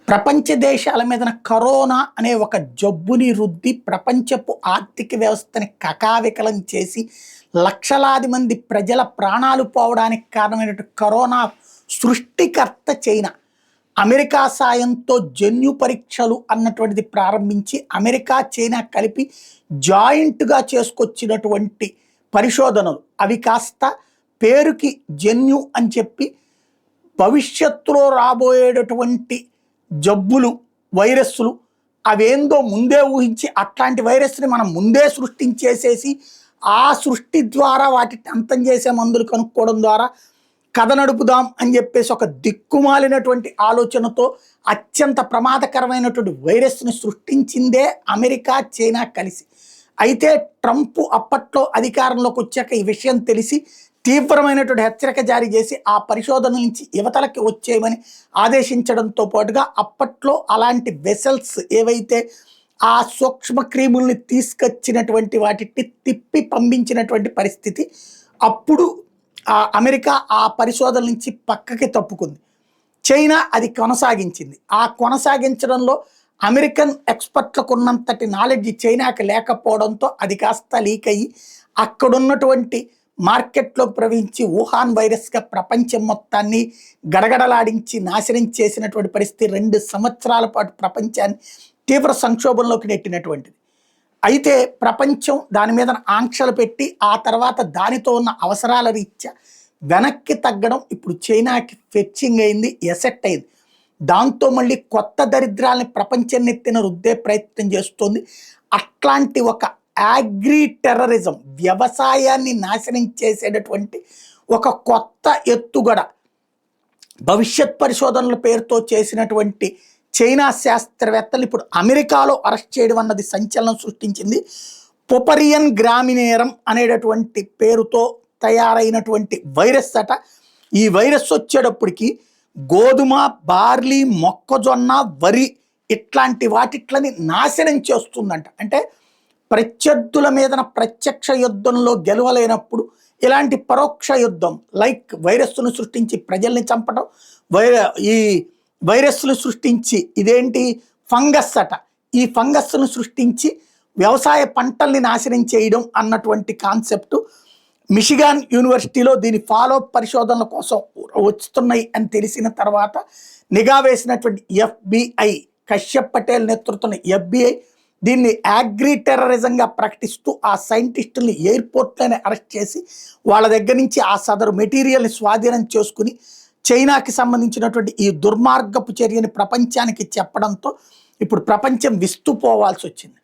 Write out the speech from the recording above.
ప్రపంచ దేశాల మీదన కరోనా అనే ఒక జబ్బుని రుద్ది ప్రపంచపు ఆర్థిక వ్యవస్థని కకావికలం చేసి లక్షలాది మంది ప్రజల ప్రాణాలు పోవడానికి కారణమైనటువంటి కరోనా సృష్టికర్త చైనా. అమెరికా సాయంతో జన్యు పరీక్షలు అన్నటువంటిది ప్రారంభించి అమెరికా చైనా కలిపి జాయింట్గా చేసుకొచ్చినటువంటి పరిశోధనలు అవి కాస్త పేరుకి జన్యు అని చెప్పి భవిష్యత్తులో రాబోయేటటువంటి జబ్బులు వైరస్లు అవేందో ముందే ఊహించి అట్లాంటి వైరస్ని మనం ముందే సృష్టించేసేసి ఆ సృష్టి ద్వారా వాటిని అంతం చేసే మందులు కనుక్కోవడం ద్వారా కథ నడుపుదాం అని చెప్పేసి ఒక దిక్కుమాలినటువంటి ఆలోచనతో అత్యంత ప్రమాదకరమైనటువంటి వైరస్ని సృష్టించిందే అమెరికా చైనా కలిసి. అయితే ట్రంప్ అప్పట్లో అధికారంలోకి వచ్చాక ఈ విషయం తెలిసి తీవ్రమైనటువంటి హెచ్చరిక జారీ చేసి ఆ పరిశోధన నుంచి యువతలకి వచ్చేయమని ఆదేశించడంతో పాటుగా అప్పట్లో అలాంటి వెసల్స్ ఏవైతే ఆ సూక్ష్మ క్రిముల్ని తీసుకొచ్చినటువంటి వాటిని తిప్పి పంపించినటువంటి పరిస్థితి. అప్పుడు అమెరికా ఆ పరిశోధన నుంచి పక్కకి తప్పుకుంది. చైనా అది కొనసాగించింది. ఆ కొనసాగించడంలో అమెరికన్ ఎక్స్పర్ట్లకు ఉన్నంతటి నాలెడ్జ్ చైనాకి లేకపోవడంతో అది కాస్త లీక్ అయ్యి అక్కడున్నటువంటి మార్కెట్లో ప్రవహించి వుహాన్ వైరస్గా ప్రపంచం మొత్తాన్ని గడగడలాడించి నాశనం చేసినటువంటి పరిస్థితి 2 సంవత్సరాల పాటు ప్రపంచాన్ని తీవ్ర సంక్షోభంలోకి నెట్టినటువంటిది. అయితే ప్రపంచం దాని మీద ఆంక్షలు పెట్టి ఆ తర్వాత దానితో ఉన్న అవసరాల రీత్యా వెనక్కి తగ్గడం ఇప్పుడు చైనాకి ఫెచ్చింగ్ అయింది, ఎసెట్ అయింది. దాంతో మళ్ళీ కొత్త దరిద్రాలని ప్రపంచం నెత్తిన రుద్దే ప్రయత్నం చేస్తుంది. అట్లాంటి ఒక అగ్రి టెర్రరిజం, వ్యవసాయాన్ని నాశనం చేసేటటువంటి ఒక కొత్త ఎత్తుగడ భవిష్యత్ పరిశోధనల పేరుతో చేసినటువంటి చైనా శాస్త్రవేత్తలు ఇప్పుడు అమెరికాలో అరెస్ట్ చేయడం అన్నది సంచలనం సృష్టించింది. పొపరియన్ గ్రామినేరం అనేటటువంటి పేరుతో తయారైనటువంటి వైరస్ అట. ఈ వైరస్ వచ్చేటప్పటికి గోధుమ, బార్లీ, మొక్కజొన్న, వరి ఇట్లాంటి వాటిట్లని నాశనం చేస్తుందంట. అంటే ప్రత్యర్థుల మీదన ప్రత్యక్ష యుద్ధంలో గెలవలేనప్పుడు ఇలాంటి పరోక్ష యుద్ధం లైక్ వైరస్ను సృష్టించి ప్రజల్ని చంపడం, ఈ వైరస్లు సృష్టించి ఇదేంటి ఫంగస్ అట, ఈ ఫంగస్ను సృష్టించి వ్యవసాయ పంటల్ని నాశనం చేయడం అన్నటువంటి కాన్సెప్టు మిషిగాన్ యూనివర్సిటీలో దీని ఫాలోఅప్ పరిశోధనల కోసం వస్తున్నాయి అని తెలిసిన తర్వాత నిఘా వేసినటువంటి FBI, కశ్యప్ పటేల్ నేతృత్వంలో FBI దీన్ని అగ్రి టెర్రరిజంగా ప్రకటిస్తూ ఆ సైంటిస్టుల్ని ఎయిర్పోర్ట్లోనే అరెస్ట్ చేసి వాళ్ళ దగ్గర నుంచి ఆ సదరు మెటీరియల్ని స్వాధీనం చేసుకుని చైనాకి సంబంధించినటువంటి ఈ దుర్మార్గపు చర్యని ప్రపంచానికి చెప్పడంతో ఇప్పుడు ప్రపంచం విస్తుపోవాల్సి వచ్చింది.